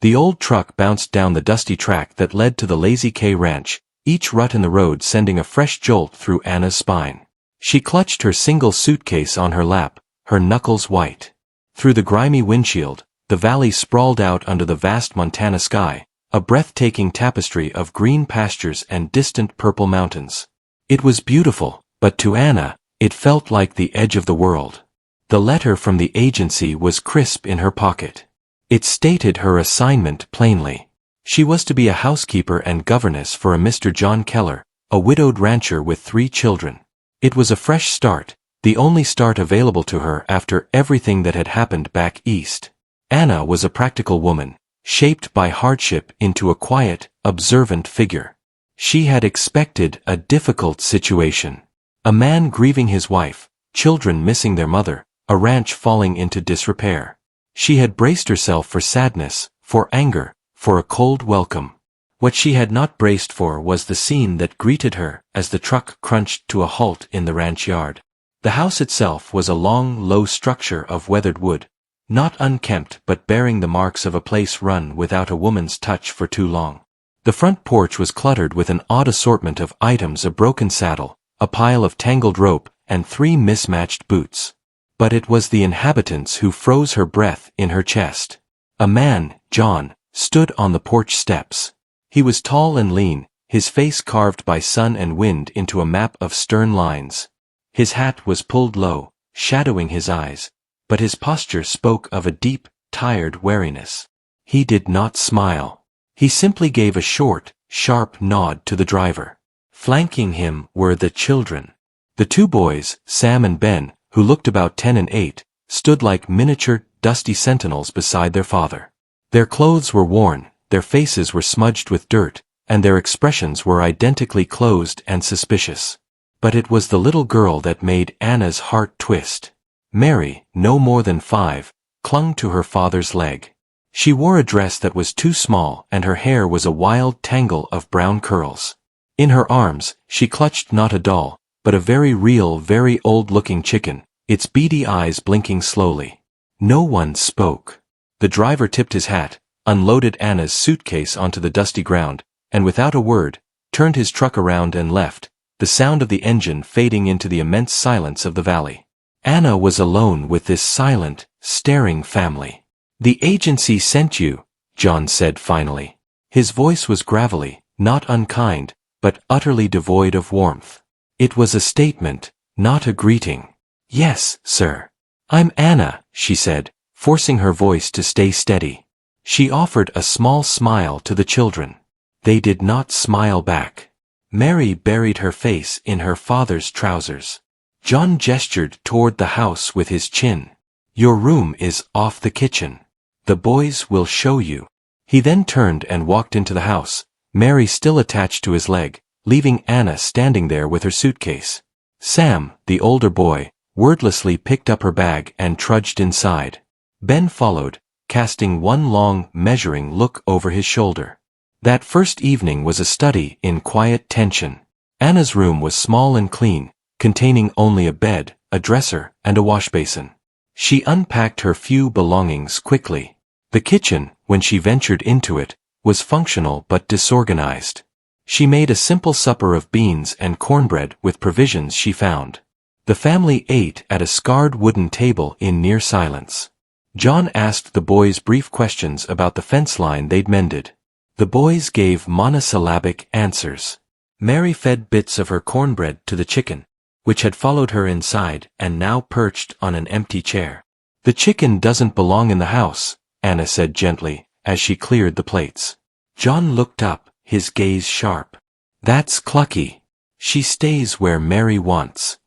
The old truck bounced down the dusty track that led to the Lazy K Ranch, each rut in the road sending a fresh jolt through Anna's spine. She clutched her single suitcase on her lap, her knuckles white. Through the grimy windshield, the valley sprawled out under the vast Montana sky, a breathtaking tapestry of green pastures and distant purple mountains. It was beautiful, but to Anna, it felt like the edge of the world. The letter from the agency was crisp in her pocket. It stated her assignment plainly. She was to be a housekeeper and governess for a Mr. John Keller, a widowed rancher with 3 children. It was a fresh start, the only start available to her after everything that had happened back east. Anna was a practical woman, shaped by hardship into a quiet, observant figure. She had expected a difficult situation. A man grieving his wife, children missing their mother, a ranch falling into disrepair. She had braced herself for sadness, for anger, for a cold welcome. What she had not braced for was the scene that greeted her as the truck crunched to a halt in the ranch yard. The house itself was a long, low structure of weathered wood, not unkempt but bearing the marks of a place run without a woman's touch for too long. The front porch was cluttered with an odd assortment of items: a broken saddle, a pile of tangled rope, and 3 mismatched boots. But it was the inhabitants who froze her breath in her chest. A man, John, stood on the porch steps. He was tall and lean, his face carved by sun and wind into a map of stern lines. His hat was pulled low, shadowing his eyes, but his posture spoke of a deep, tired weariness. He did not smile. He simply gave a short, sharp nod to the driver. Flanking him were the children. The 2 boys, Sam and Ben, who looked about 10 and 8, stood like miniature, dusty sentinels beside their father. Their clothes were worn, their faces were smudged with dirt, and their expressions were identically closed and suspicious. But it was the little girl that made Anna's heart twist. Mary, no more than 5, clung to her father's leg. She wore a dress that was too small and her hair was a wild tangle of brown curls. In her arms, she clutched not a doll, but a very real, very old-looking chicken, its beady eyes blinking slowly. No one spoke. The driver tipped his hat, unloaded Anna's suitcase onto the dusty ground, and without a word, turned his truck around and left, the sound of the engine fading into the immense silence of the valley. Anna was alone with this silent, staring family. "The agency sent you," John said finally. His voice was gravelly, not unkind, but utterly devoid of warmth. It was a statement, not a greeting. "Yes, sir. I'm Anna," she said, forcing her voice to stay steady. She offered a small smile to the children. They did not smile back. Mary buried her face in her father's trousers. John gestured toward the house with his chin. "Your room is off the kitchen. The boys will show you." He then turned and walked into the house, Mary still attached to his leg, leaving Anna standing there with her suitcase. Sam, the older boy, wordlessly picked up her bag and trudged inside. Ben followed, casting one long, measuring look over his shoulder. That first evening was a study in quiet tension. Anna's room was small and clean, containing only a bed, a dresser, and a washbasin. She unpacked her few belongings quickly. The kitchen, when she ventured into it, was functional but disorganized. She made a simple supper of beans and cornbread with provisions she found. The family ate at a scarred wooden table in near silence. John asked the boys brief questions about the fence line they'd mended. The boys gave monosyllabic answers. Mary fed bits of her cornbread to the chicken, which had followed her inside and now perched on an empty chair. "The chicken doesn't belong in the house," Anna said gently, as she cleared the plates. John looked up, his gaze sharp. "That's Clucky. She stays where Mary wants."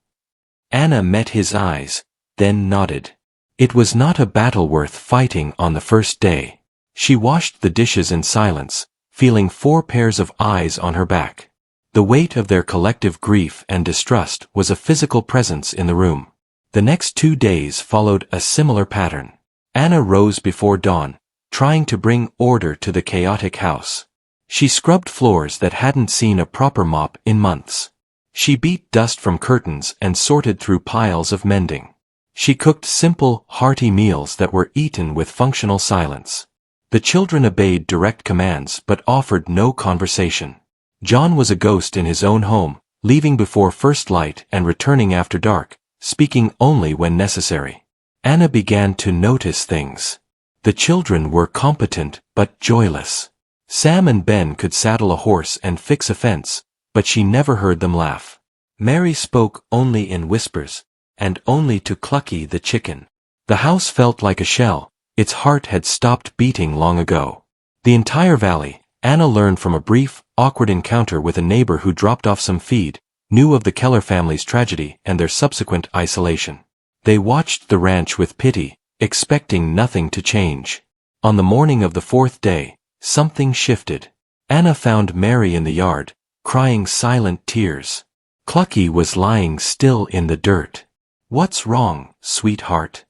Anna met his eyes, then nodded. It was not a battle worth fighting on the first day. She washed the dishes in silence, feeling 4 pairs of eyes on her back. The weight of their collective grief and distrust was a physical presence in the room. The next 2 days followed a similar pattern. Anna rose before dawn, trying to bring order to the chaotic house. She scrubbed floors that hadn't seen a proper mop in months. She beat dust from curtains and sorted through piles of mending. She cooked simple, hearty meals that were eaten with functional silence. The children obeyed direct commands but offered no conversation. John was a ghost in his own home, leaving before first light and returning after dark, speaking only when necessary. Anna began to notice things. The children were competent but joyless. Sam and Ben could saddle a horse and fix a fence, but she never heard them laugh. Mary spoke only in whispers, and only to Clucky the chicken. The house felt like a shell. Its heart had stopped beating long ago. The entire valley, Anna learned from a brief, awkward encounter with a neighbor who dropped off some feed, knew of the Keller family's tragedy and their subsequent isolation. They watched the ranch with pity, expecting nothing to change. On the morning of the fourth day, something shifted. Anna found Mary in the yard, crying silent tears. Clucky was lying still in the dirt. "What's wrong, sweetheart?"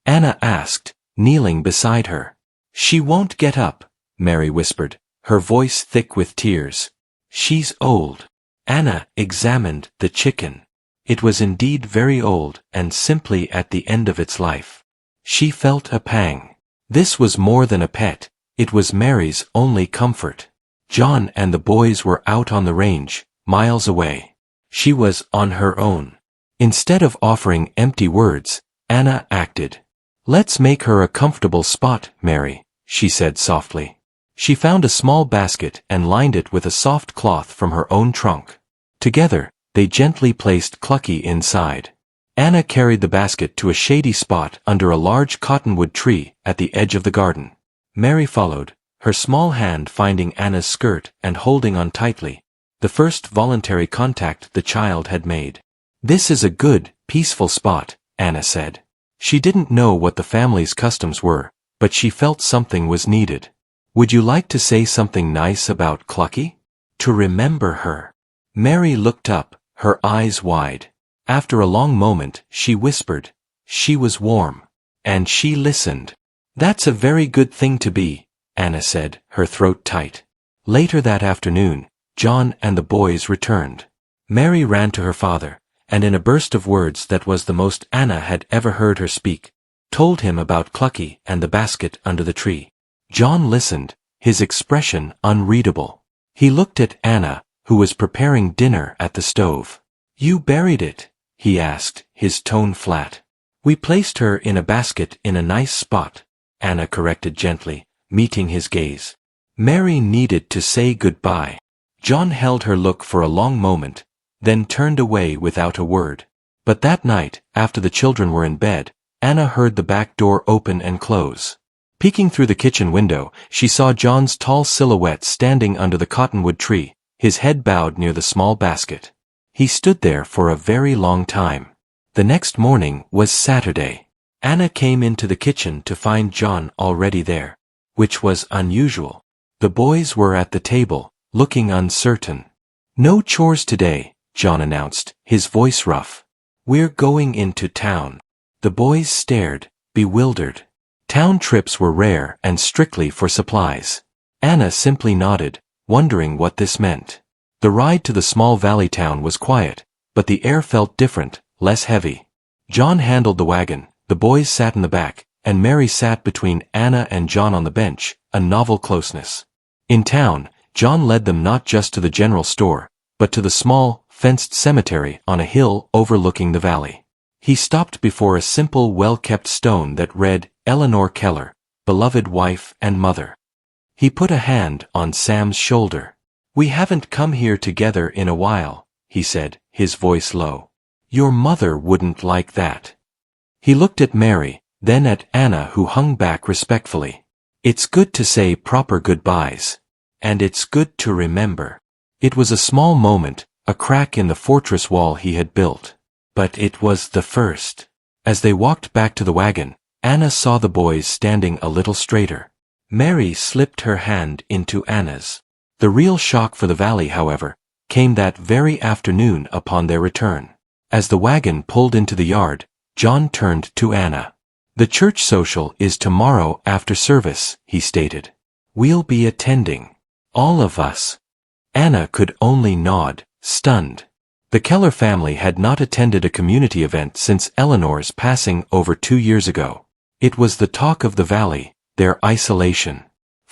Anna asked, kneeling beside her. "She won't get up," Mary whispered, her voice thick with tears. "She's old." Anna examined the chicken. It was indeed very old and simply at the end of its life. She felt a pang. This was more than a pet, it was Mary's only comfort. John and the boys were out on the range, miles away. She was on her own. Instead of offering empty words, Anna acted. "Let's make her a comfortable spot, Mary," she said softly. She found a small basket and lined it with a soft cloth from her own trunk. Together, they gently placed Clucky inside. Anna carried the basket to a shady spot under a large cottonwood tree at the edge of the garden. Mary followed, her small hand finding Anna's skirt and holding on tightly, the first voluntary contact the child had made. "This is a good, peaceful spot," Anna said. She didn't know what the family's customs were, but she felt something was needed. "Would you like to say something nice about Clucky? To remember her?" Mary looked up, her eyes wide. After a long moment, she whispered. She was warm. And she listened. "That's a very good thing to be," Anna said, her throat tight. Later that afternoon, John and the boys returned. Mary ran to her father, and in a burst of words that was the most Anna had ever heard her speak, told him about Clucky and the basket under the tree. John listened, his expression unreadable. He looked at Anna, who was preparing dinner at the stove. "You buried it?" he asked, his tone flat. "We placed her in a basket in a nice spot," Anna corrected gently, meeting his gaze. Mary needed to say goodbye. John held her look for a long moment, then turned away without a word. But that night, after the children were in bed, Anna heard the back door open and close. Peeking through the kitchen window, she saw John's tall silhouette standing under the cottonwood tree, his head bowed near the small basket. He stood there for a very long time. The next morning was Saturday. Anna came into the kitchen to find John already there, which was unusual. The boys were at the table, looking uncertain. "No chores today," John announced, his voice rough. "We're going into town." The boys stared, bewildered. Town trips were rare and strictly for supplies. Anna simply nodded, wondering what this meant. The ride to the small valley town was quiet, but the air felt different, less heavy. John handled the wagon, the boys sat in the back, and Mary sat between Anna and John on the bench, a novel closeness. In town, John led them not just to the general store, but to the small, fenced cemetery on a hill overlooking the valley. He stopped before a simple, well-kept stone that read, "Eleanor Keller, beloved wife and mother." He put a hand on Sam's shoulder. "We haven't come here together in a while," he said, his voice low. "Your mother wouldn't like that." He looked at Mary, then at Anna, who hung back respectfully. "It's good to say proper goodbyes. And it's good to remember." It was a small moment, a crack in the fortress wall he had built. But it was the first. As they walked back to the wagon, Anna saw the boys standing a little straighter. Mary slipped her hand into Anna's. The real shock for the valley, however, came that very afternoon upon their return. As the wagon pulled into the yard, John turned to Anna. "The church social is tomorrow after service," he stated. "We'll be attending. All of us." Anna could only nod, stunned. The Keller family had not attended a community event since Eleanor's passing over 2 years ago. It was the talk of the valley, their isolation.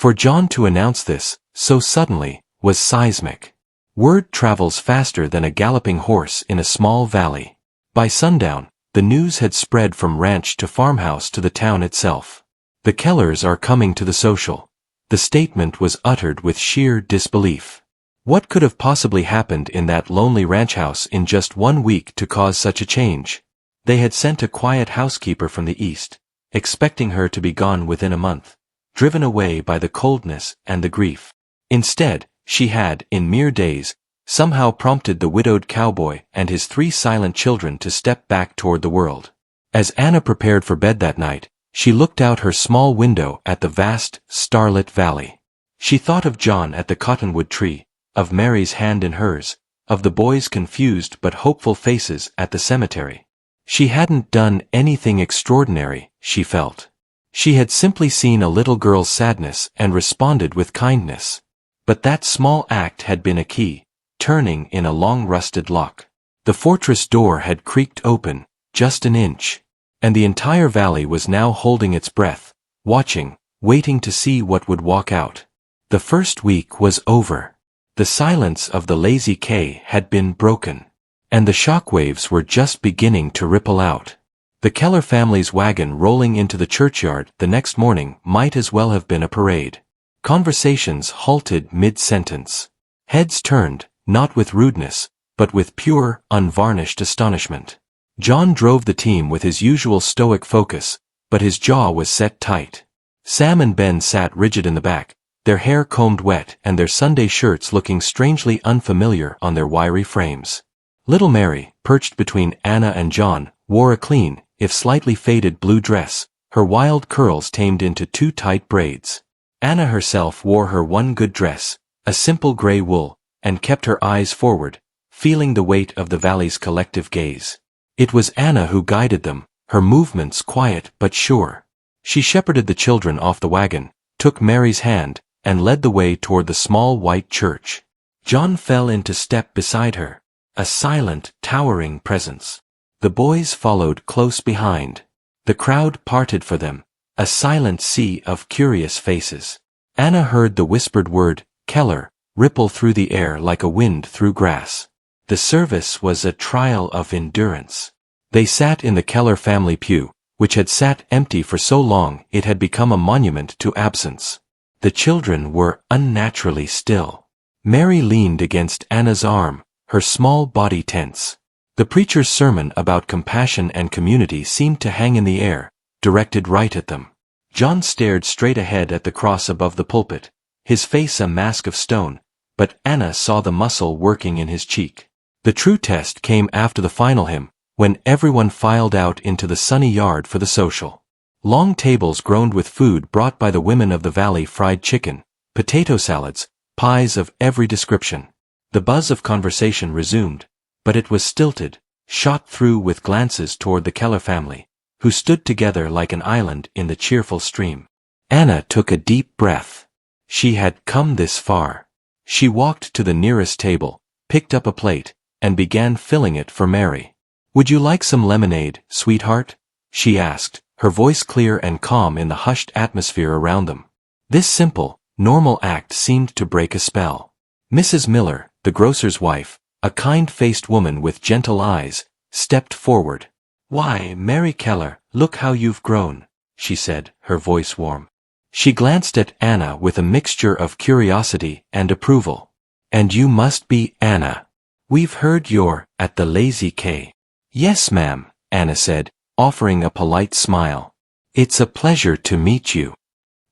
For John to announce this, so suddenly, was seismic. Word travels faster than a galloping horse in a small valley. By sundown, the news had spread from ranch to farmhouse to the town itself. The Kellers are coming to the social. The statement was uttered with sheer disbelief. What could have possibly happened in that lonely ranch house in just 1 week to cause such a change? They had sent a quiet housekeeper from the east, expecting her to be gone within a month, driven away by the coldness and the grief. Instead, she had, in mere days, somehow prompted the widowed cowboy and his 3 silent children to step back toward the world. As Anna prepared for bed that night, she looked out her small window at the vast, starlit valley. She thought of John at the cottonwood tree, of Mary's hand in hers, of the boys' confused but hopeful faces at the cemetery. She hadn't done anything extraordinary, she felt. She had simply seen a little girl's sadness and responded with kindness. But that small act had been a key, turning in a long rusted lock. The fortress door had creaked open, just an inch, and the entire valley was now holding its breath, watching, waiting to see what would walk out. The first week was over. The silence of the Lazy K had been broken, and the shockwaves were just beginning to ripple out. The Keller family's wagon rolling into the churchyard the next morning might as well have been a parade. Conversations halted mid-sentence. Heads turned, not with rudeness, but with pure, unvarnished astonishment. John drove the team with his usual stoic focus, but his jaw was set tight. Sam and Ben sat rigid in the back, their hair combed wet and their Sunday shirts looking strangely unfamiliar on their wiry frames. Little Mary, perched between Anna and John, wore a clean, if slightly faded blue dress, her wild curls tamed into 2 tight braids. Anna herself wore her one good dress, a simple gray wool, and kept her eyes forward, feeling the weight of the valley's collective gaze. It was Anna who guided them, her movements quiet but sure. She shepherded the children off the wagon, took Mary's hand, and led the way toward the small white church. John fell into step beside her, a silent, towering presence. The boys followed close behind. The crowd parted for them, a silent sea of curious faces. Anna heard the whispered word, Keller, ripple through the air like a wind through grass. The service was a trial of endurance. They sat in the Keller family pew, which had sat empty for so long it had become a monument to absence. The children were unnaturally still. Mary leaned against Anna's arm, her small body tense. The preacher's sermon about compassion and community seemed to hang in the air, directed right at them. John stared straight ahead at the cross above the pulpit, his face a mask of stone, but Anna saw the muscle working in his cheek. The true test came after the final hymn, when everyone filed out into the sunny yard for the social. Long tables groaned with food brought by the women of the valley: fried chicken, potato salads, pies of every description. The buzz of conversation resumed, but it was stilted, shot through with glances toward the Keller family, who stood together like an island in the cheerful stream. Anna took a deep breath. She had come this far. She walked to the nearest table, picked up a plate, and began filling it for Mary. "Would you like some lemonade, sweetheart?" she asked, her voice clear and calm in the hushed atmosphere around them. This simple, normal act seemed to break a spell. Mrs. Miller, the grocer's wife, a kind-faced woman with gentle eyes, stepped forward. "Why, Mary Keller, look how you've grown," she said, her voice warm. She glanced at Anna with a mixture of curiosity and approval. "And you must be Anna. We've heard you're at the Lazy K." "Yes, ma'am," Anna said, offering a polite smile. "It's a pleasure to meet you."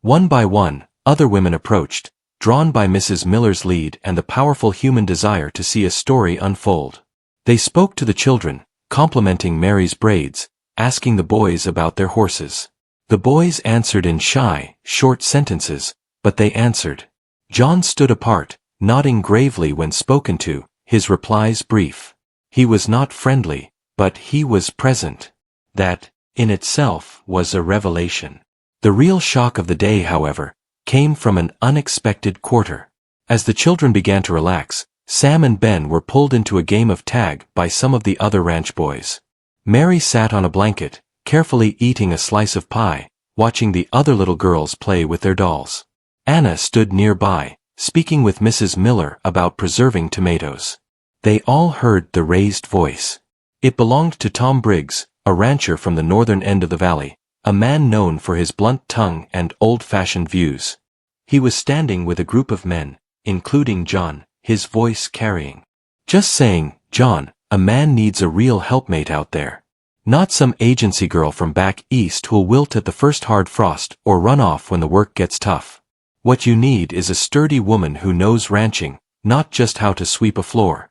One by one, other women approached, drawn by Mrs. Miller's lead and the powerful human desire to see a story unfold. They spoke to the children, complimenting Mary's braids, asking the boys about their horses. The boys answered in shy, short sentences, but they answered. John stood apart, nodding gravely when spoken to, his replies brief. He was not friendly, but he was present. That, in itself, was a revelation. The real shock of the day, however, came from an unexpected quarter. As the children began to relax, Sam and Ben were pulled into a game of tag by some of the other ranch boys. Mary sat on a blanket, carefully eating a slice of pie, watching the other little girls play with their dolls. Anna stood nearby, speaking with Mrs. Miller about preserving tomatoes. They all heard the raised voice. It belonged to Tom Briggs, a rancher from the northern end of the valley, a man known for his blunt tongue and old-fashioned views. He was standing with a group of men, including John, his voice carrying. "Just saying, John, a man needs a real helpmate out there. Not some agency girl from back east who'll wilt at the first hard frost or run off when the work gets tough. What you need is a sturdy woman who knows ranching, not just how to sweep a floor."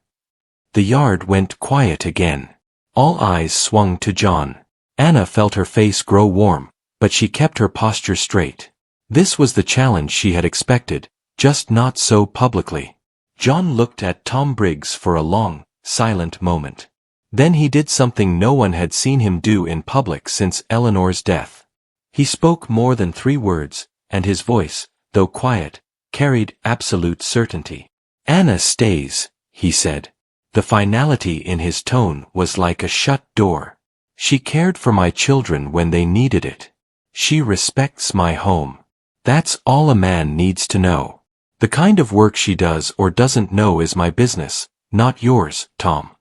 The yard went quiet again. All eyes swung to John. Anna felt her face grow warm, but she kept her posture straight. This was the challenge she had expected, just not so publicly. John looked at Tom Briggs for a long, silent moment. Then he did something no one had seen him do in public since Eleanor's death. He spoke more than 3 words, and his voice, though quiet, carried absolute certainty. "Anna stays," he said. The finality in his tone was like a shut door. "She cared for my children when they needed it. She respects my home. That's all a man needs to know. The kind of work she does or doesn't know is my business, not yours, Tom."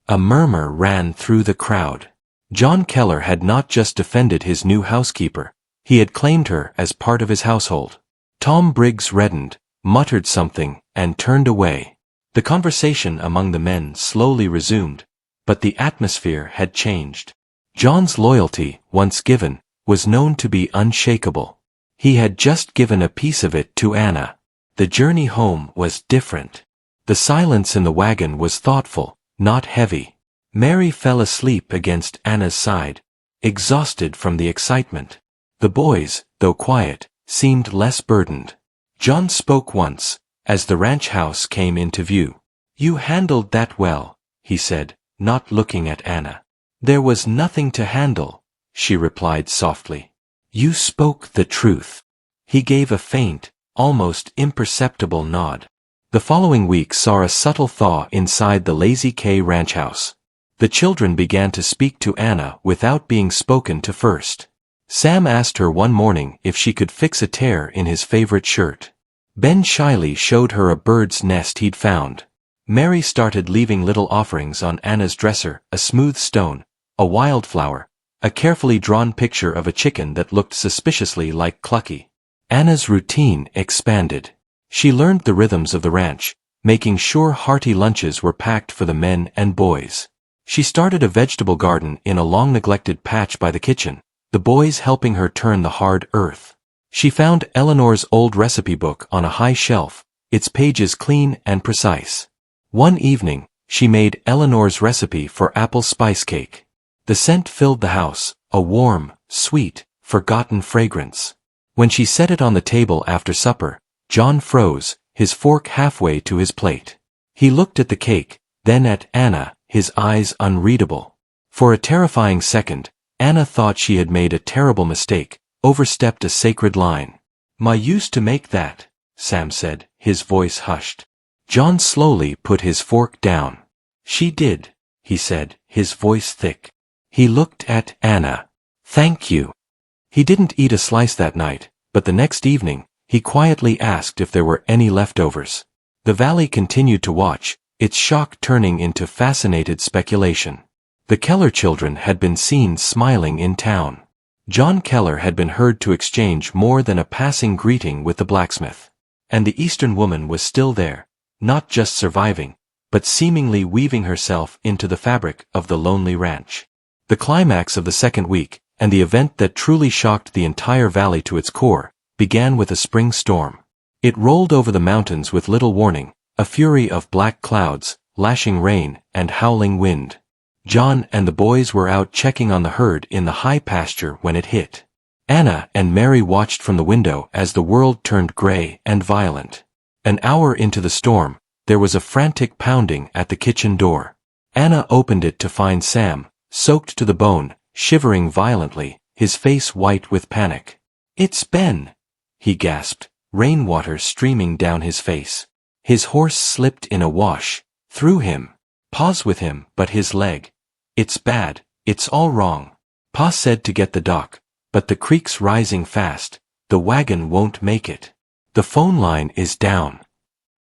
A murmur ran through the crowd. John Keller had not just defended his new housekeeper, he had claimed her as part of his household. Tom Briggs reddened, muttered something, and turned away. The conversation among the men slowly resumed, but the atmosphere had changed. John's loyalty, once given, was known to be unshakable. He had just given a piece of it to Anna. The journey home was different. The silence in the wagon was thoughtful, not heavy. Mary fell asleep against Anna's side, exhausted from the excitement. The boys, though quiet, seemed less burdened. John spoke once, as the ranch house came into view. "You handled that well," he said, not looking at Anna. "There was nothing to handle," she replied softly. "You spoke the truth." He gave a faint, almost imperceptible nod. The following week saw a subtle thaw inside the Lazy K ranch house. The children began to speak to Anna without being spoken to first. Sam asked her one morning if she could fix a tear in his favorite shirt. Ben shyly showed her a bird's nest he'd found. Mary started leaving little offerings on Anna's dresser, a smooth stone, a wildflower, a carefully drawn picture of a chicken that looked suspiciously like Clucky. Anna's routine expanded. She learned the rhythms of the ranch, making sure hearty lunches were packed for the men and boys. She started a vegetable garden in a long-neglected patch by the kitchen, the boys helping her turn the hard earth. She found Eleanor's old recipe book on a high shelf, its pages clean and precise. One evening, she made Eleanor's recipe for apple spice cake. The scent filled the house, a warm, sweet, forgotten fragrance. When she set it on the table after supper, John froze, his fork halfway to his plate. He looked at the cake, then at Anna, his eyes unreadable. For a terrifying second, Anna thought she had made a terrible mistake, overstepped a sacred line. "Ma used to make that," Sam said, his voice hushed. John slowly put his fork down. "She did," he said, his voice thick. He looked at Anna. "Thank you." He didn't eat a slice that night, but the next evening, he quietly asked if there were any leftovers. The valley continued to watch, its shock turning into fascinated speculation. The Keller children had been seen smiling in town. John Keller had been heard to exchange more than a passing greeting with the blacksmith. And the Eastern woman was still there, not just surviving, but seemingly weaving herself into the fabric of the lonely ranch. The climax of the second week, and the event that truly shocked the entire valley to its core, began with a spring storm. It rolled over the mountains with little warning, a fury of black clouds, lashing rain, and howling wind. John and the boys were out checking on the herd in the high pasture when it hit. Anna and Mary watched from the window as the world turned gray and violent. An hour into the storm, there was a frantic pounding at the kitchen door. Anna opened it to find Sam, soaked to the bone, shivering violently, his face white with panic. "It's Ben," he gasped, rainwater streaming down his face. His horse slipped in a wash, through him. Pa's with him, but his leg. "It's bad, it's all wrong." Pa said to get the doc, but the creek's rising fast, the wagon won't make it. The phone line is down.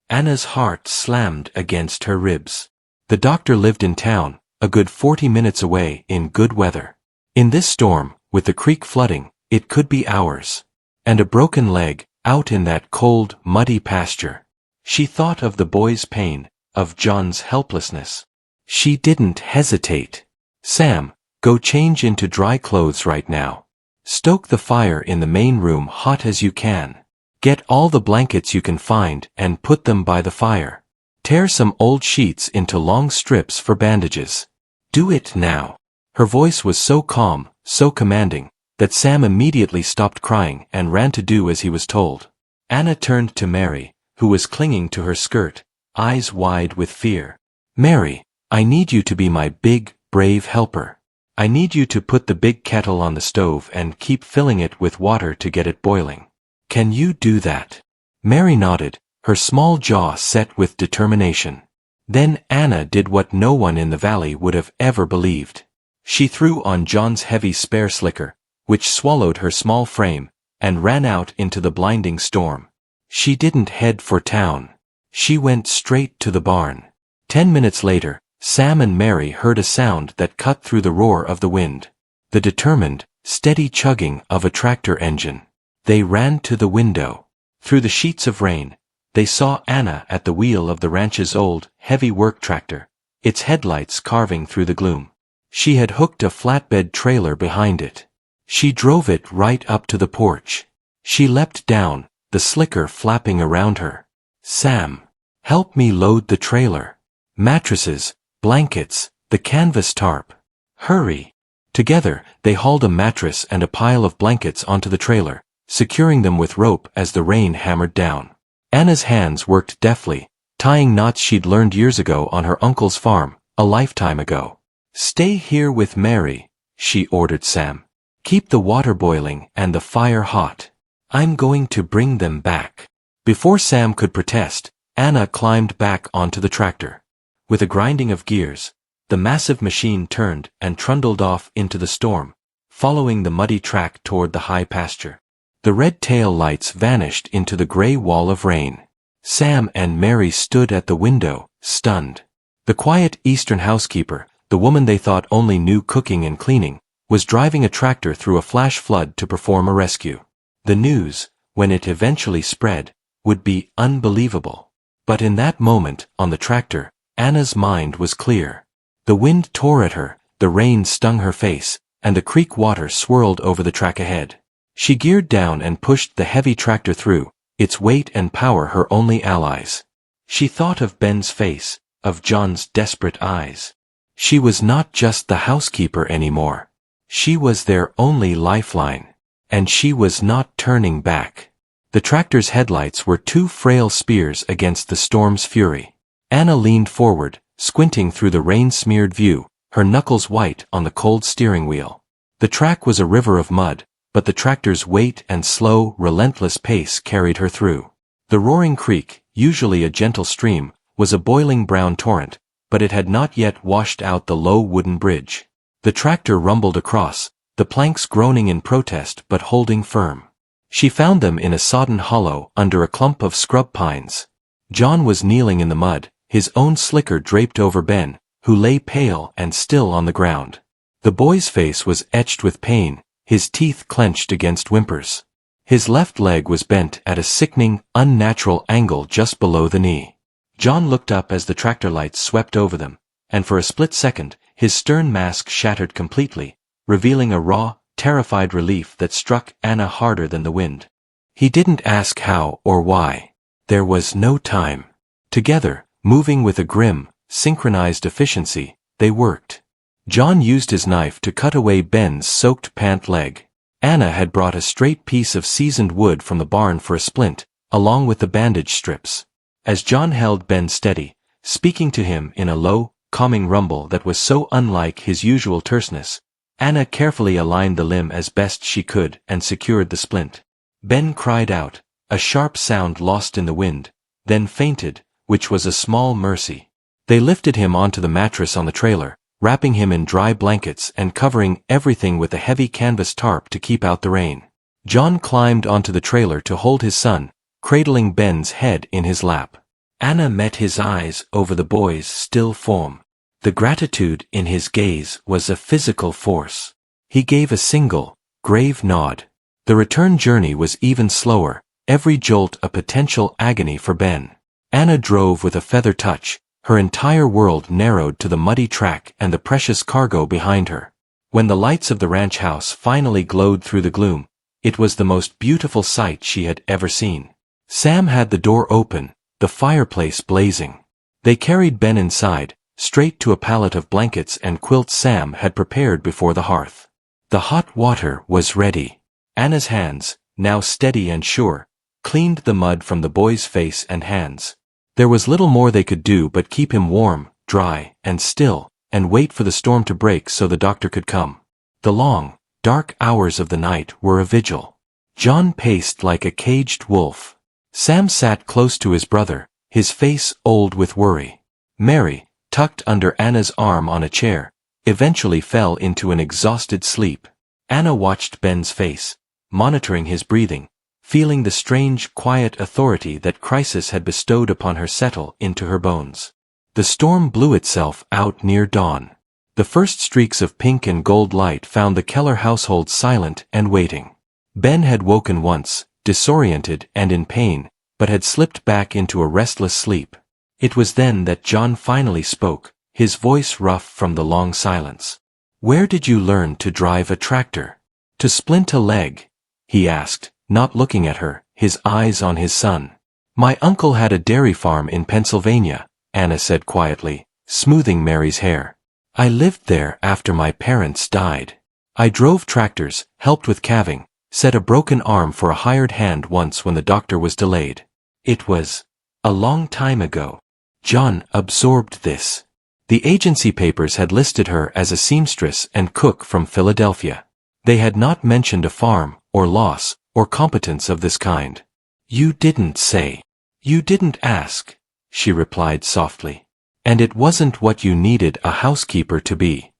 Anna's heart slammed against her ribs. The doctor lived in town, a good 40 minutes away in good weather. In this storm, with the creek flooding, it could be hours. And a broken leg, out in that cold, muddy pasture. She thought of the boy's pain, of John's helplessness. She didn't hesitate. Sam, go change into dry clothes right now. Stoke the fire in the main room hot as you can. Get all the blankets you can find and put them by the fire. Tear some old sheets into long strips for bandages. Do it now. Her voice was so calm, so commanding, that Sam immediately stopped crying and ran to do as he was told. Anna turned to Mary, who was clinging to her skirt, eyes wide with fear. Mary, I need you to be my big, brave helper. I need you to put the big kettle on the stove and keep filling it with water to get it boiling. Can you do that? Mary nodded, her small jaw set with determination. Then Anna did what no one in the valley would have ever believed. She threw on John's heavy spare slicker, which swallowed her small frame, and ran out into the blinding storm. She didn't head for town. She went straight to the barn. 10 minutes later, Sam and Mary heard a sound that cut through the roar of the wind. The determined, steady chugging of a tractor engine. They ran to the window. Through the sheets of rain, they saw Anna at the wheel of the ranch's old, heavy work tractor, its headlights carving through the gloom. She had hooked a flatbed trailer behind it. She drove it right up to the porch. She leapt down, the slicker flapping around her. Sam, help me load the trailer. Mattresses, blankets, the canvas tarp. Hurry. Together, they hauled a mattress and a pile of blankets onto the trailer, securing them with rope as the rain hammered down. Anna's hands worked deftly, tying knots she'd learned years ago on her uncle's farm, a lifetime ago. Stay here with Mary, she ordered Sam. Keep the water boiling and the fire hot. I'm going to bring them back. Before Sam could protest, Anna climbed back onto the tractor. With a grinding of gears, the massive machine turned and trundled off into the storm, following the muddy track toward the high pasture. The red tail lights vanished into the gray wall of rain. Sam and Mary stood at the window, stunned. The quiet Eastern housekeeper, the woman they thought only knew cooking and cleaning, was driving a tractor through a flash flood to perform a rescue. The news, when it eventually spread, would be unbelievable. But in that moment, on the tractor, Anna's mind was clear. The wind tore at her, the rain stung her face, and the creek water swirled over the track ahead. She geared down and pushed the heavy tractor through, its weight and power her only allies. She thought of Ben's face, of John's desperate eyes. She was not just the housekeeper anymore. She was their only lifeline. And she was not turning back. The tractor's headlights were two frail spears against the storm's fury. Anna leaned forward, squinting through the rain-smeared view, her knuckles white on the cold steering wheel. The track was a river of mud, but the tractor's weight and slow, relentless pace carried her through. The roaring creek, usually a gentle stream, was a boiling brown torrent, but it had not yet washed out the low wooden bridge. The tractor rumbled across, the planks groaning in protest but holding firm. She found them in a sodden hollow under a clump of scrub pines. John was kneeling in the mud, his own slicker draped over Ben, who lay pale and still on the ground. The boy's face was etched with pain, his teeth clenched against whimpers. His left leg was bent at a sickening, unnatural angle just below the knee. John looked up as the tractor lights swept over them, and for a split second, his stern mask shattered completely, revealing a raw, terrified relief that struck Anna harder than the wind. He didn't ask how or why. There was no time. Together, moving with a grim, synchronized efficiency, they worked. John used his knife to cut away Ben's soaked pant leg. Anna had brought a straight piece of seasoned wood from the barn for a splint, along with the bandage strips. As John held Ben steady, speaking to him in a low, calming rumble that was so unlike his usual terseness, Anna carefully aligned the limb as best she could and secured the splint. Ben cried out, a sharp sound lost in the wind, then fainted, which was a small mercy. They lifted him onto the mattress on the trailer, wrapping him in dry blankets and covering everything with a heavy canvas tarp to keep out the rain. John climbed onto the trailer to hold his son, cradling Ben's head in his lap. Anna met his eyes over the boy's still form. The gratitude in his gaze was a physical force. He gave a single, grave nod. The return journey was even slower, every jolt a potential agony for Ben. Anna drove with a feather touch, her entire world narrowed to the muddy track and the precious cargo behind her. When the lights of the ranch house finally glowed through the gloom, it was the most beautiful sight she had ever seen. Sam had the door open, the fireplace blazing. They carried Ben inside, straight to a pallet of blankets and quilts Sam had prepared before the hearth. The hot water was ready. Anna's hands, now steady and sure, cleaned the mud from the boy's face and hands. There was little more they could do but keep him warm, dry, and still, and wait for the storm to break so the doctor could come. The long, dark hours of the night were a vigil. John paced like a caged wolf. Sam sat close to his brother, his face old with worry. Mary, tucked under Anna's arm on a chair, eventually fell into an exhausted sleep. Anna watched Ben's face, monitoring his breathing, feeling the strange, quiet authority that crisis had bestowed upon her settle into her bones. The storm blew itself out near dawn. The first streaks of pink and gold light found the Keller household silent and waiting. Ben had woken once, disoriented and in pain, but had slipped back into a restless sleep. It was then that John finally spoke, his voice rough from the long silence. "Where did you learn to drive a tractor? To splint a leg?" he asked, not looking at her, his eyes on his son. "My uncle had a dairy farm in Pennsylvania," Anna said quietly, smoothing Mary's hair. "I lived there after my parents died. I drove tractors, helped with calving, set a broken arm for a hired hand once when the doctor was delayed. It was a long time ago." John absorbed this. The agency papers had listed her as a seamstress and cook from Philadelphia. They had not mentioned a farm, or loss, or competence of this kind. "You didn't say. You didn't ask," she replied softly. "And it wasn't what you needed a housekeeper to be."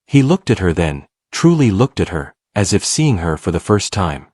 He looked at her then, truly looked at her, as if seeing her for the first time.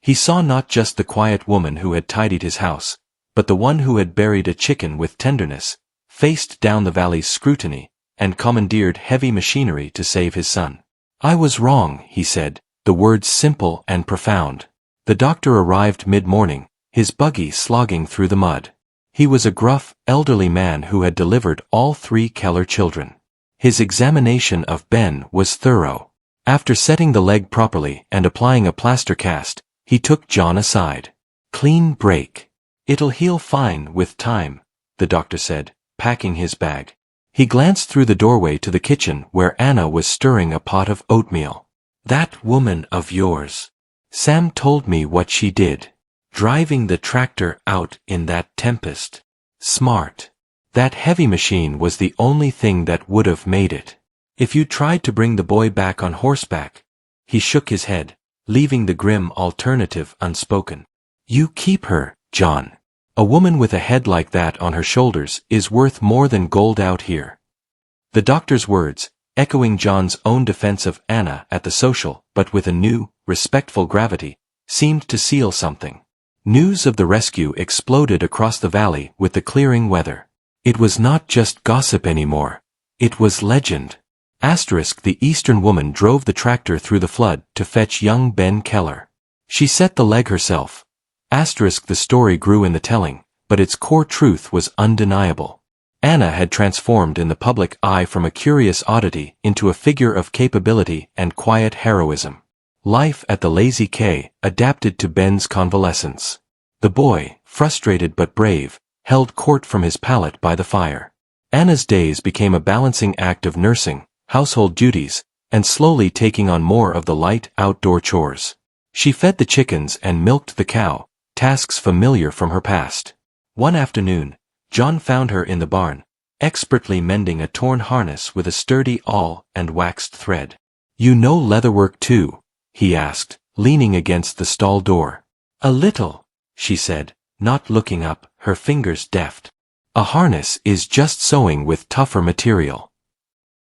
He saw not just the quiet woman who had tidied his house, but the one who had buried a chicken with tenderness, faced down the valley's scrutiny, and commandeered heavy machinery to save his son. "I was wrong," he said, the words simple and profound. The doctor arrived mid-morning, his buggy slogging through the mud. He was a gruff, elderly man who had delivered all 3 Keller children. His examination of Ben was thorough. After setting the leg properly and applying a plaster cast, he took John aside. "Clean break. It'll heal fine with time," the doctor said, packing his bag. He glanced through the doorway to the kitchen where Anna was stirring a pot of oatmeal. "That woman of yours. Sam told me what she did. Driving the tractor out in that tempest. Smart. That heavy machine was the only thing that would have made it. If you tried to bring the boy back on horseback." He shook his head, leaving the grim alternative unspoken. "You keep her, John. A woman with a head like that on her shoulders is worth more than gold out here." The doctor's words, echoing John's own defense of Anna at the social, but with a new, respectful gravity, seemed to seal something. News of the rescue exploded across the valley with the clearing weather. It was not just gossip anymore. It was legend. The Eastern woman drove the tractor through the flood to fetch young Ben Keller. She set the leg herself. The story grew in the telling, but its core truth was undeniable. Anna had transformed in the public eye from a curious oddity into a figure of capability and quiet heroism. Life at the Lazy K adapted to Ben's convalescence. The boy, frustrated but brave, held court from his pallet by the fire. Anna's days became a balancing act of nursing, household duties, and slowly taking on more of the light outdoor chores. She fed the chickens and milked the cow, tasks familiar from her past. One afternoon, John found her in the barn, expertly mending a torn harness with a sturdy awl and waxed thread. "You know leatherwork too?" he asked, leaning against the stall door. "A little," she said, not looking up, her fingers deft. "A harness is just sewing with tougher material."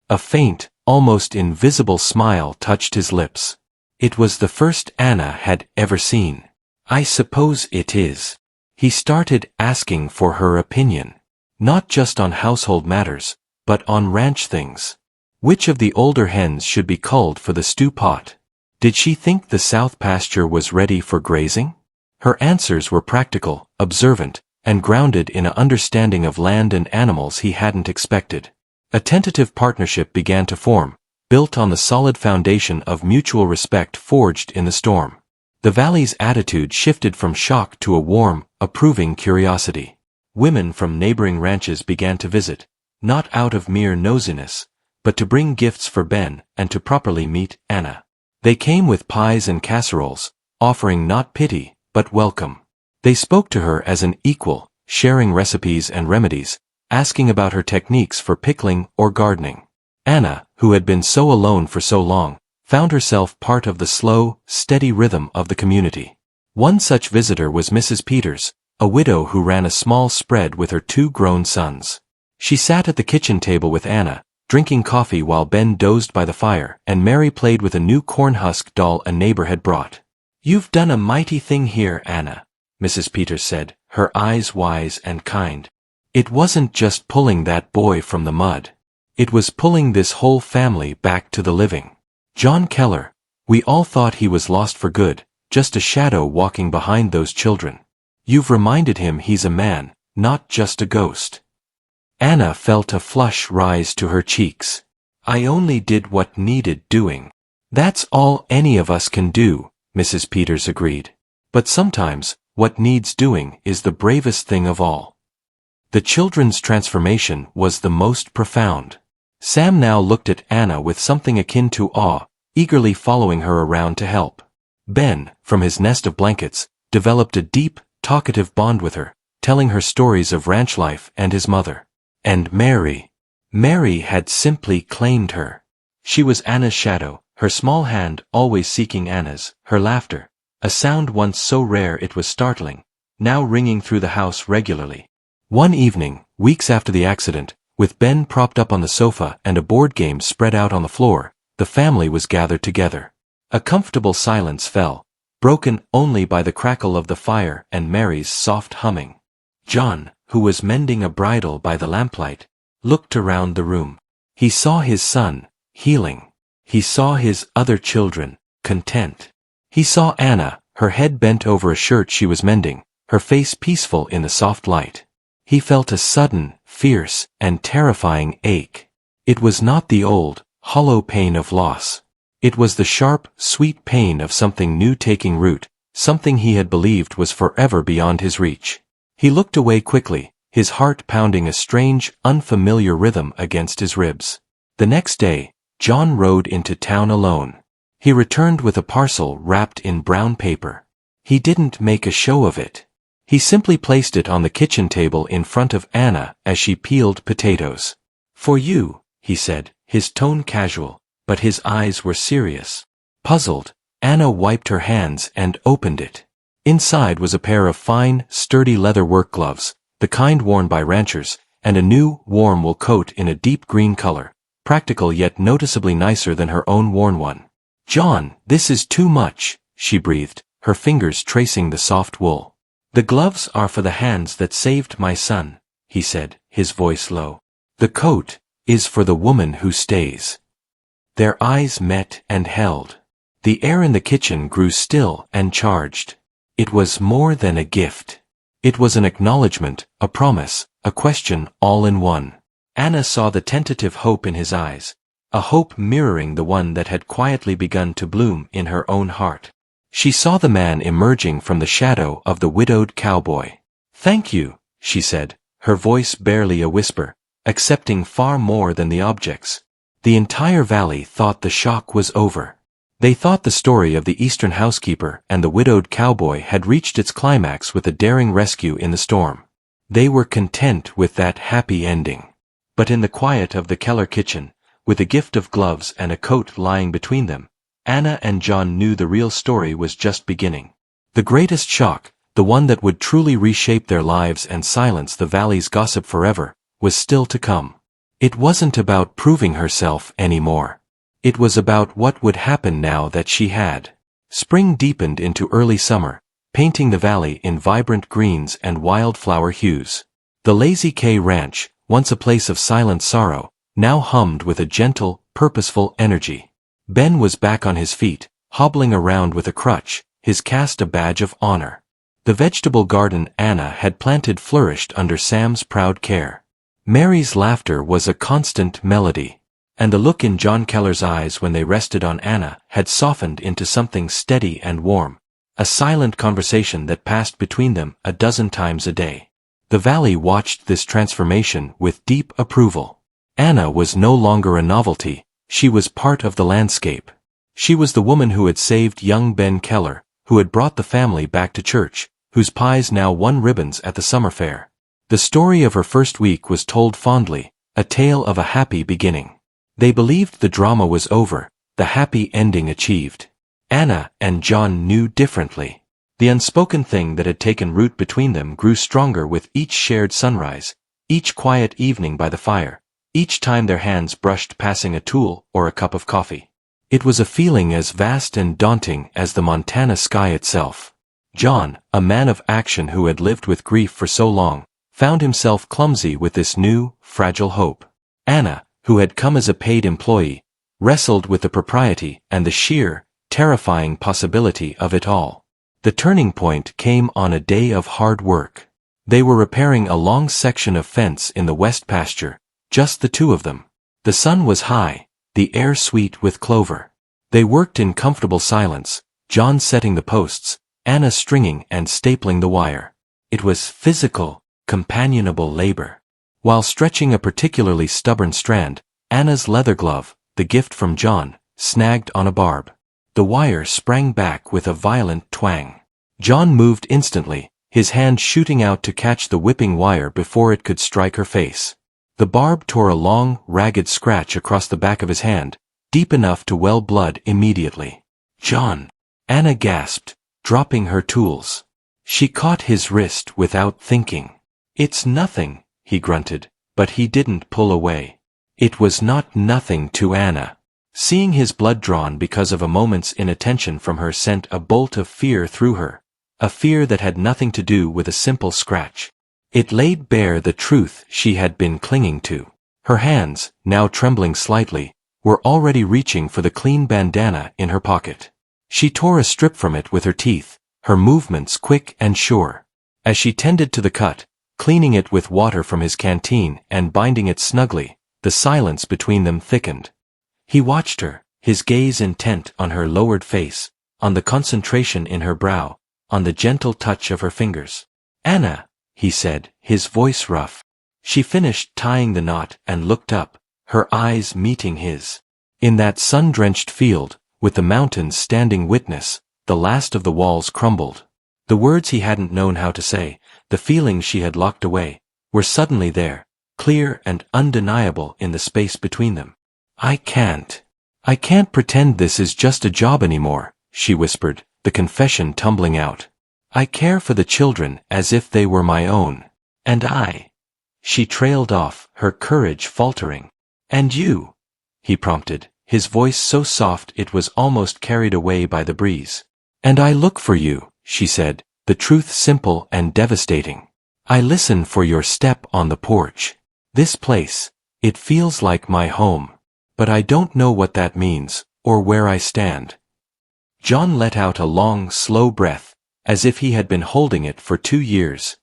A faint, almost invisible smile touched his lips. It was the first Anna had ever seen. I suppose it is. He started asking for her opinion. Not just on household matters, but on ranch things. Which of the older hens should be culled for the stew pot? Did she think the south pasture was ready for grazing? Her answers were practical, observant, and grounded in an understanding of land and animals he hadn't expected. A tentative partnership began to form, built on the solid foundation of mutual respect forged in the storm. The valley's attitude shifted from shock to a warm, approving curiosity. Women from neighboring ranches began to visit, not out of mere nosiness, but to bring gifts for Ben and to properly meet Anna. They came with pies and casseroles, offering not pity, but welcome. They spoke to her as an equal, sharing recipes and remedies, asking about her techniques for pickling or gardening. Anna, who had been so alone for so long, found herself part of the slow, steady rhythm of the community. One such visitor was Mrs. Peters, a widow who ran a small spread with her 2 grown sons. She sat at the kitchen table with Anna, drinking coffee while Ben dozed by the fire, and Mary played with a new corn-husk doll a neighbor had brought. "You've done a mighty thing here, Anna," Mrs. Peters said, her eyes wise and kind. "It wasn't just pulling that boy from the mud. It was pulling this whole family back to the living. John Keller, we all thought he was lost for good, just a shadow walking behind those children. You've reminded him he's a man, not just a ghost." Anna felt a flush rise to her cheeks. "I only did what needed doing." "That's all any of us can do," Mrs. Peters agreed. "But sometimes, what needs doing is the bravest thing of all." The children's transformation was the most profound. Sam now looked at Anna with something akin to awe, eagerly following her around to help. Ben, from his nest of blankets, developed a deep, talkative bond with her, telling her stories of ranch life and his mother. And Mary. Mary had simply claimed her. She was Anna's shadow, her small hand always seeking Anna's, her laughter, a sound once so rare it was startling, now ringing through the house regularly. One evening, weeks after the accident, with Ben propped up on the sofa and a board game spread out on the floor, the family was gathered together. A comfortable silence fell, broken only by the crackle of the fire and Mary's soft humming. John, who was mending a bridle by the lamplight, looked around the room. He saw his son, healing. He saw his other children, content. He saw Anna, her head bent over a shirt she was mending, her face peaceful in the soft light. He felt a sudden, fierce, and terrifying ache. It was not the old, hollow pain of loss. It was the sharp, sweet pain of something new taking root, something he had believed was forever beyond his reach. He looked away quickly, his heart pounding a strange, unfamiliar rhythm against his ribs. The next day, John rode into town alone. He returned with a parcel wrapped in brown paper. He didn't make a show of it. He simply placed it on the kitchen table in front of Anna as she peeled potatoes. "For you," he said, his tone casual, but his eyes were serious. Puzzled, Anna wiped her hands and opened it. Inside was a pair of fine, sturdy leather work gloves, the kind worn by ranchers, and a new, warm wool coat in a deep green color, practical yet noticeably nicer than her own worn one. "John, this is too much," she breathed, her fingers tracing the soft wool. "The gloves are for the hands that saved my son," he said, his voice low. "The coat is for the woman who stays." Their eyes met and held. The air in the kitchen grew still and charged. It was more than a gift. It was an acknowledgement, a promise, a question all in one. Anna saw the tentative hope in his eyes, a hope mirroring the one that had quietly begun to bloom in her own heart. She saw the man emerging from the shadow of the widowed cowboy. "Thank you," she said, her voice barely a whisper, accepting far more than the objects. The entire valley thought the shock was over. They thought the story of the Eastern housekeeper and the widowed cowboy had reached its climax with a daring rescue in the storm. They were content with that happy ending. But in the quiet of the Keller kitchen, with a gift of gloves and a coat lying between them, Anna and John knew the real story was just beginning. The greatest shock, the one that would truly reshape their lives and silence the valley's gossip forever, was still to come. It wasn't about proving herself anymore. It was about what would happen now that she had. Spring deepened into early summer, painting the valley in vibrant greens and wildflower hues. The Lazy K Ranch, once a place of silent sorrow, now hummed with a gentle, purposeful energy. Ben was back on his feet, hobbling around with a crutch, his cast a badge of honor. The vegetable garden Anna had planted flourished under Sam's proud care. Mary's laughter was a constant melody, and the look in John Keller's eyes when they rested on Anna had softened into something steady and warm, a silent conversation that passed between them a dozen times a day. The valley watched this transformation with deep approval. Anna was no longer a novelty, she was part of the landscape. She was the woman who had saved young Ben Keller, who had brought the family back to church, whose pies now won ribbons at the summer fair. The story of her first week was told fondly, a tale of a happy beginning. They believed the drama was over, the happy ending achieved. Anna and John knew differently. The unspoken thing that had taken root between them grew stronger with each shared sunrise, each quiet evening by the fire, each time their hands brushed passing a tool or a cup of coffee. It was a feeling as vast and daunting as the Montana sky itself. John, a man of action who had lived with grief for so long, found himself clumsy with this new, fragile hope. Anna, who had come as a paid employee, wrestled with the propriety and the sheer, terrifying possibility of it all. The turning point came on a day of hard work. They were repairing a long section of fence in the west pasture, just the two of them. The sun was high, the air sweet with clover. They worked in comfortable silence, John setting the posts, Anna stringing and stapling the wire. It was physical, companionable labor. While stretching a particularly stubborn strand, Anna's leather glove, the gift from John, snagged on a barb. The wire sprang back with a violent twang. John moved instantly, his hand shooting out to catch the whipping wire before it could strike her face. The barb tore a long, ragged scratch across the back of his hand, deep enough to well blood immediately. "John!" Anna gasped, dropping her tools. She caught his wrist without thinking. "It's nothing," he grunted, but he didn't pull away. It was not nothing to Anna. Seeing his blood drawn because of a moment's inattention from her sent a bolt of fear through her, a fear that had nothing to do with a simple scratch. It laid bare the truth she had been clinging to. Her hands, now trembling slightly, were already reaching for the clean bandana in her pocket. She tore a strip from it with her teeth, her movements quick and sure. As she tended to the cut, cleaning it with water from his canteen and binding it snugly, the silence between them thickened. He watched her, his gaze intent on her lowered face, on the concentration in her brow, on the gentle touch of her fingers. "Anna," he said, his voice rough. She finished tying the knot and looked up, her eyes meeting his. In that sun-drenched field, with the mountains standing witness, the last of the walls crumbled. The words he hadn't known how to say, the feelings she had locked away, were suddenly there, clear and undeniable in the space between them. I can't pretend this is just a job anymore," she whispered, the confession tumbling out. "I care for the children as if they were my own. And She trailed off, her courage faltering. "And you?" he prompted, his voice so soft it was almost carried away by the breeze. "And I look for you," she said, the truth simple and devastating. "I listen for your step on the porch. This place, it feels like my home. But I don't know what that means, or where I stand." John let out a long, slow breath, as if he had been holding it for 2 years.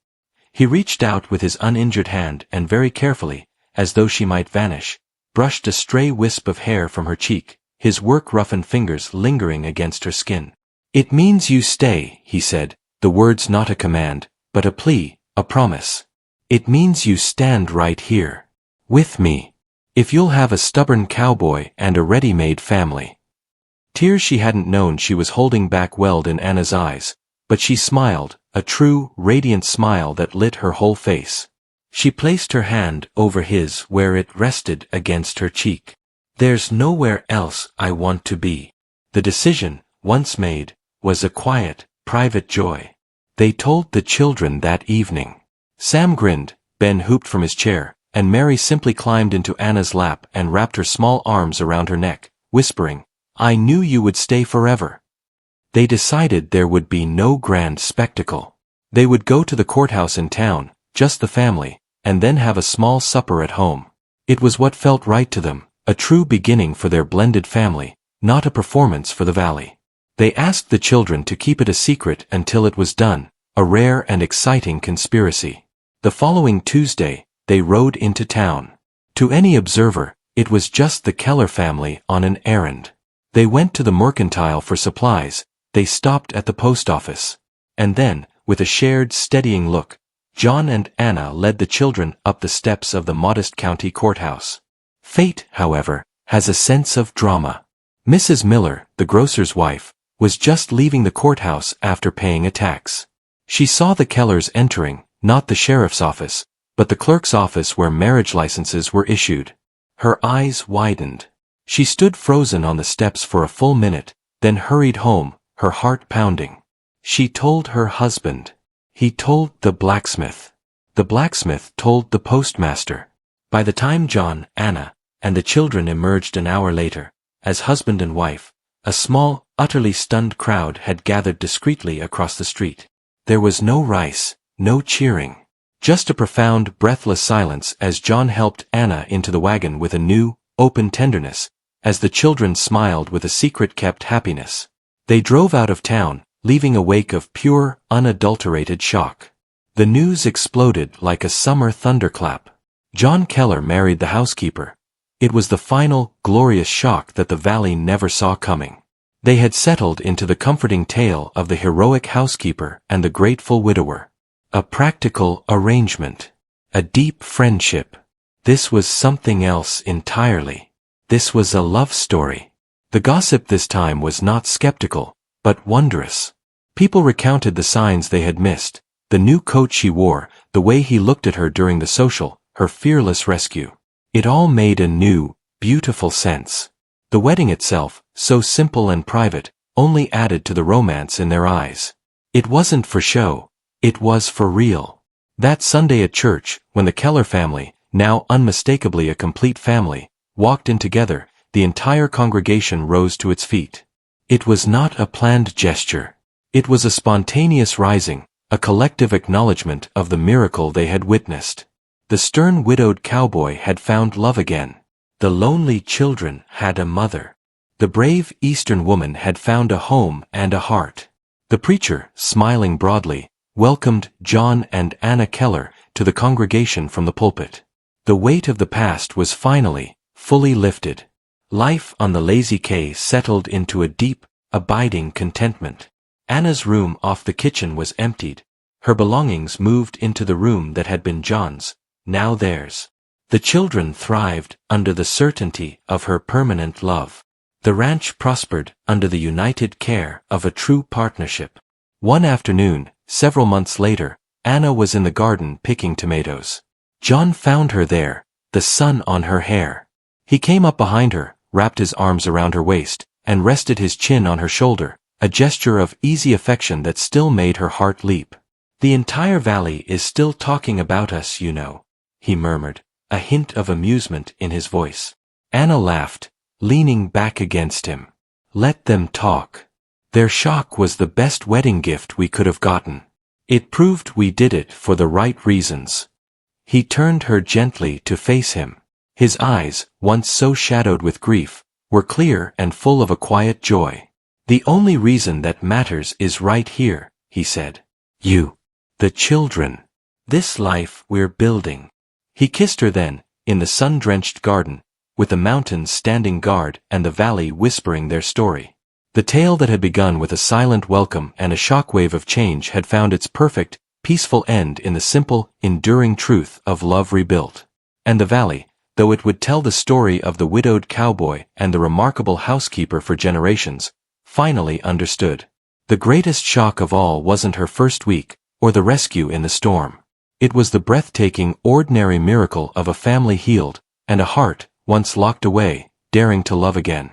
He reached out with his uninjured hand and very carefully, as though she might vanish, brushed a stray wisp of hair from her cheek, his work-roughened fingers lingering against her skin. "It means you stay," he said, the words not a command, but a plea, a promise. "It means you stand right here. With me. If you'll have a stubborn cowboy and a ready-made family." Tears she hadn't known she was holding back welled in Anna's eyes, but she smiled, a true, radiant smile that lit her whole face. She placed her hand over his where it rested against her cheek. "There's nowhere else I want to be." The decision, once made, was a quiet, private joy. They told the children that evening. Sam grinned, Ben hooped from his chair, and Mary simply climbed into Anna's lap and wrapped her small arms around her neck, whispering, "I knew you would stay forever." They decided there would be no grand spectacle. They would go to the courthouse in town, just the family, and then have a small supper at home. It was what felt right to them, a true beginning for their blended family, not a performance for the valley. They asked the children to keep it a secret until it was done, a rare and exciting conspiracy. The following Tuesday, they rode into town. To any observer, it was just the Keller family on an errand. They went to the mercantile for supplies, they stopped at the post office. And then, with a shared, steadying look, John and Anna led the children up the steps of the modest county courthouse. Fate, however, has a sense of drama. Mrs. Miller, the grocer's wife, was just leaving the courthouse after paying a tax. She saw the Kellers entering, not the sheriff's office, but the clerk's office where marriage licenses were issued. Her eyes widened. She stood frozen on the steps for a full minute, then hurried home, her heart pounding. She told her husband. He told the blacksmith. The blacksmith told the postmaster. By the time John, Anna, and the children emerged an hour later, as husband and wife, a small, utterly stunned crowd had gathered discreetly across the street. There was no rice, no cheering. Just a profound, breathless silence as John helped Anna into the wagon with a new, open tenderness, as the children smiled with a secret-kept happiness. They drove out of town, leaving a wake of pure, unadulterated shock. The news exploded like a summer thunderclap. John Keller married the housekeeper. It was the final, glorious shock that the valley never saw coming. They had settled into the comforting tale of the heroic housekeeper and the grateful widower. A practical arrangement. A deep friendship. This was something else entirely. This was a love story. The gossip this time was not skeptical, but wondrous. People recounted the signs they had missed, the new coat she wore, the way he looked at her during the social, her fearless rescue. It all made a new, beautiful sense. The wedding itself, so simple and private, only added to the romance in their eyes. It wasn't for show. It was for real. That Sunday at church, when the Keller family, now unmistakably a complete family, walked in together, the entire congregation rose to its feet. It was not a planned gesture. It was a spontaneous rising, a collective acknowledgement of the miracle they had witnessed. The stern widowed cowboy had found love again. The lonely children had a mother. The brave Eastern woman had found a home and a heart. The preacher, smiling broadly, welcomed John and Anna Keller to the congregation from the pulpit. The weight of the past was finally, fully lifted. Life on the Lazy K settled into a deep, abiding contentment. Anna's room off the kitchen was emptied. Her belongings moved into the room that had been John's, now theirs. The children thrived under the certainty of her permanent love. The ranch prospered under the united care of a true partnership. One afternoon, several months later, Anna was in the garden picking tomatoes. John found her there, the sun on her hair. He came up behind her, wrapped his arms around her waist, and rested his chin on her shoulder, a gesture of easy affection that still made her heart leap. "The entire valley is still talking about us, you know," he murmured, a hint of amusement in his voice. Anna laughed, leaning back against him. "Let them talk. Their shock was the best wedding gift we could have gotten. It proved we did it for the right reasons." He turned her gently to face him. His eyes, once so shadowed with grief, were clear and full of a quiet joy. "The only reason that matters is right here," he said. "You. The children. This life we're building." He kissed her then, in the sun-drenched garden, with the mountains standing guard and the valley whispering their story. The tale that had begun with a silent welcome and a shockwave of change had found its perfect, peaceful end in the simple, enduring truth of love rebuilt. And the valley, though it would tell the story of the widowed cowboy and the remarkable housekeeper for generations, finally understood. The greatest shock of all wasn't her first week, or the rescue in the storm. It was the breathtaking, ordinary miracle of a family healed, and a heart, once locked away, daring to love again.